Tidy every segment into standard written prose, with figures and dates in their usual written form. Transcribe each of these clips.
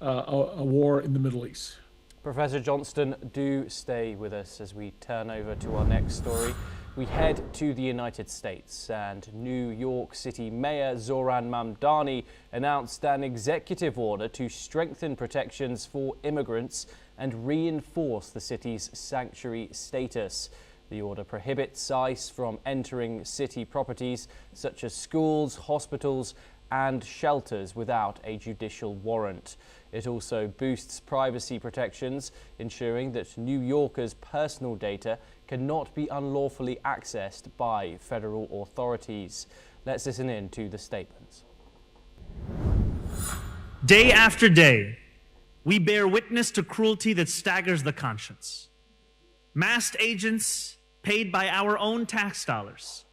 a war in the Middle East. Professor Johnston, do stay with us as we turn over to our next story. We head to the United States, and New York City Mayor Zohran Mamdani announced an executive order to strengthen protections for immigrants and reinforce the city's sanctuary status. The order prohibits ICE from entering city properties such as schools, hospitals, and shelters without a judicial warrant. It also boosts privacy protections, ensuring that New Yorkers' personal data cannot be unlawfully accessed by federal authorities. Let's listen in to the statements. Day after day, we bear witness to cruelty that staggers the conscience. Masked agents, paid by our own tax dollars,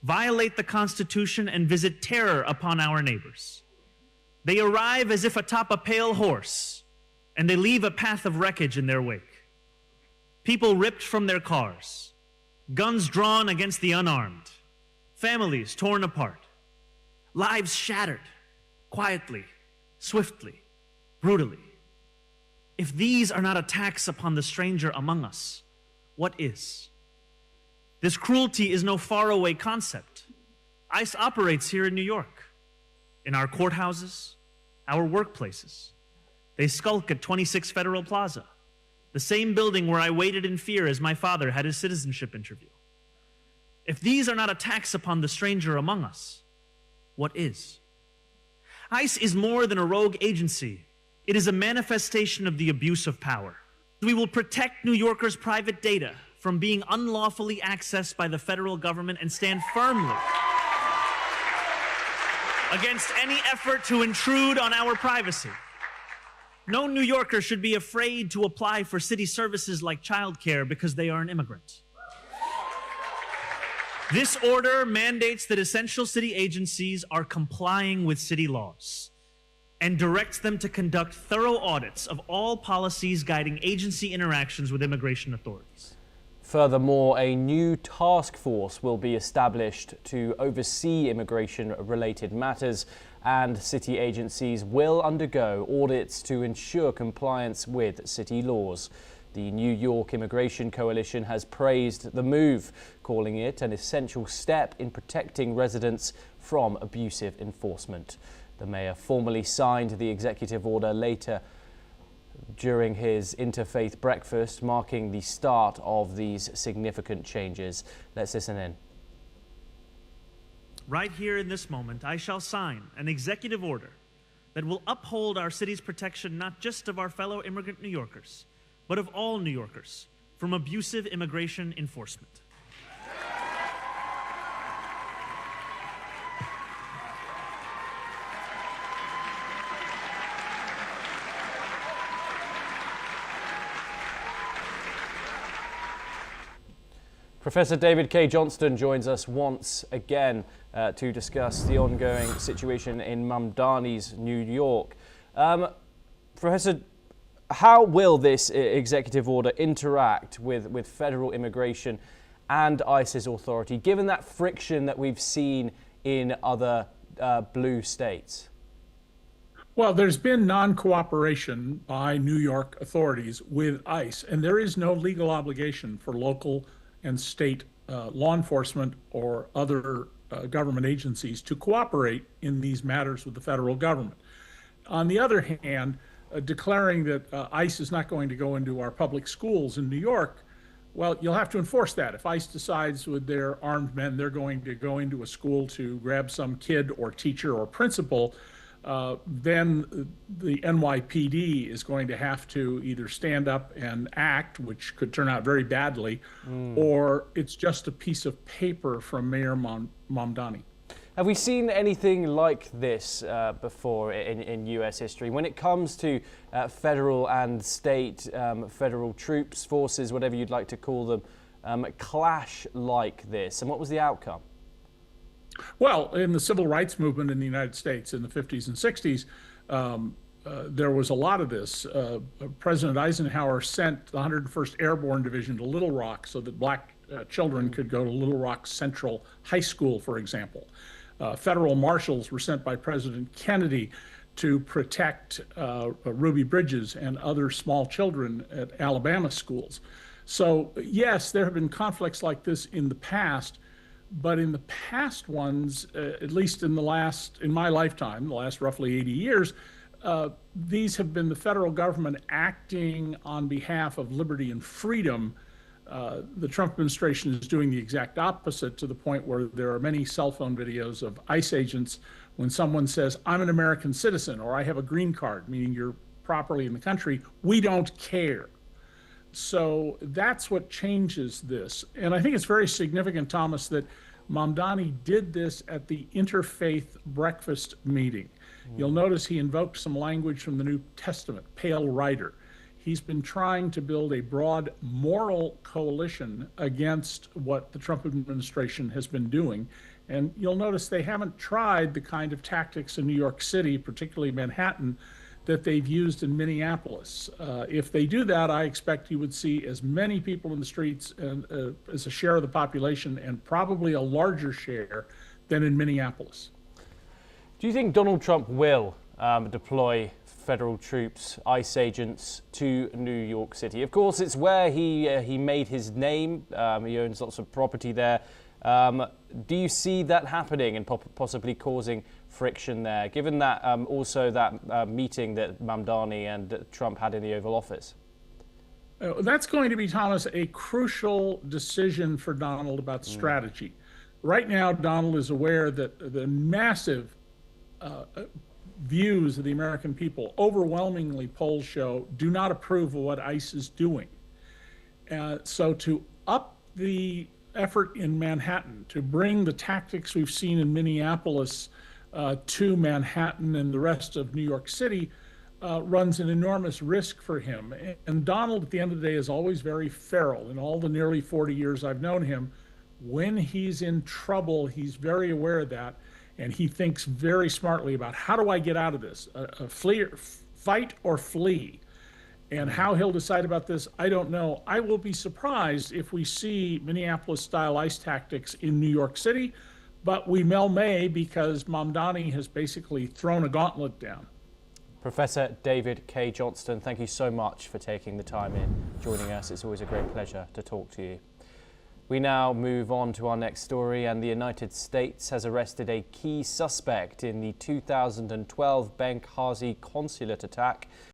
violate the Constitution and visit terror upon our neighbors. They arrive as if atop a pale horse, and they leave a path of wreckage in their wake. People ripped from their cars, guns drawn against the unarmed, families torn apart, lives shattered, quietly, swiftly, brutally. If these are not attacks upon the stranger among us, what is? This cruelty is no faraway concept. ICE operates here in New York, in our courthouses, our workplaces. They skulk at 26 Federal Plaza, the same building where I waited in fear as my father had his citizenship interview. If these are not attacks upon the stranger among us, what is? ICE is more than a rogue agency. It is a manifestation of the abuse of power. We will protect New Yorkers' private data from being unlawfully accessed by the federal government and stand firmly against any effort to intrude on our privacy. No New Yorker should be afraid to apply for city services like childcare because they are an immigrant. This order mandates that essential city agencies are complying with city laws and directs them to conduct thorough audits of all policies guiding agency interactions with immigration authorities. Furthermore, a new task force will be established to oversee immigration-related matters, and city agencies will undergo audits to ensure compliance with city laws. The New York Immigration Coalition has praised the move, calling it an essential step in protecting residents from abusive enforcement. The mayor formally signed the executive order later during his Interfaith breakfast, marking the start of these significant changes. Let's listen in. Right here in this moment, I shall sign an executive order that will uphold our city's protection not just of our fellow immigrant New Yorkers, but of all New Yorkers from abusive immigration enforcement. Professor David K. Johnston joins us once again to discuss the ongoing situation in Mamdani's New York. Professor, how will this executive order interact with federal immigration and ICE's authority, given that friction that we've seen in other blue states? Well, there's been non-cooperation by New York authorities with ICE, and there is no legal obligation for local and state law enforcement or other government agencies to cooperate in these matters with the federal government. On the other hand, declaring that ICE is not going to go into our public schools in New York, well, you'll have to enforce that. If ICE decides with their armed men they're going to go into a school to grab some kid or teacher or principal, then the NYPD is going to have to either stand up and act, which could turn out very badly, or it's just a piece of paper from Mayor Mamdani. Have we seen anything like this before in US history? When it comes to federal and state, federal troops, forces, whatever you'd like to call them, clash like this, and what was the outcome? Well, in the civil rights movement in the United States in the 50s and 60s, there was a lot of this. President Eisenhower sent the 101st Airborne Division to Little Rock so that black children could go to Little Rock Central High School, for example. Federal marshals were sent by President Kennedy to protect Ruby Bridges and other small children at Alabama schools. So yes, there have been conflicts like this in the past, but in the past ones, at least in my lifetime, the last roughly 80 years, these have been the federal government acting on behalf of liberty and freedom. The Trump administration is doing the exact opposite, to the point where there are many cell phone videos of ICE agents when someone says, I'm an American citizen, or I have a green card, meaning you're properly in the country. We don't care. So that's what changes this. And I think it's very significant, Thomas, that Mamdani did this at the Interfaith breakfast meeting. You'll notice he invoked some language from the New Testament, pale rider. He's been trying to build a broad moral coalition against what the Trump administration has been doing. And you'll notice they haven't tried the kind of tactics in New York City, particularly Manhattan, that they've used in Minneapolis. If they do that, I expect you would see as many people in the streets as a share of the population, and probably a larger share than in Minneapolis. Do you think Donald Trump will deploy federal troops, ICE agents, to New York City? Of course, it's where he made his name. He owns lots of property there. Do you see that happening and possibly causing friction there, given that also that meeting that Mamdani and Trump had in the Oval Office? That's going to be, Thomas, a crucial decision for Donald about strategy. Right now, Donald is aware that the massive views of the American people, overwhelmingly polls show, do not approve of what ICE is doing. So to up the effort in Manhattan, to bring the tactics we've seen in Minneapolis to Manhattan and the rest of New York City, runs an enormous risk for him. And Donald, at the end of the day, is always very feral. In all the nearly 40 years I've known him, when he's in trouble, he's very aware of that, and he thinks very smartly about, how do I get out of this? Fight or flee? And how he'll decide about this, I don't know. I will be surprised if we see Minneapolis-style ICE tactics in New York City, but we may, because Mamdani has basically thrown a gauntlet down. Professor David K. Johnston, thank you so much for taking the time in joining us. It's always a great pleasure to talk to you. We now move on to our next story, and the United States has arrested a key suspect in the 2012 Benghazi consulate attack.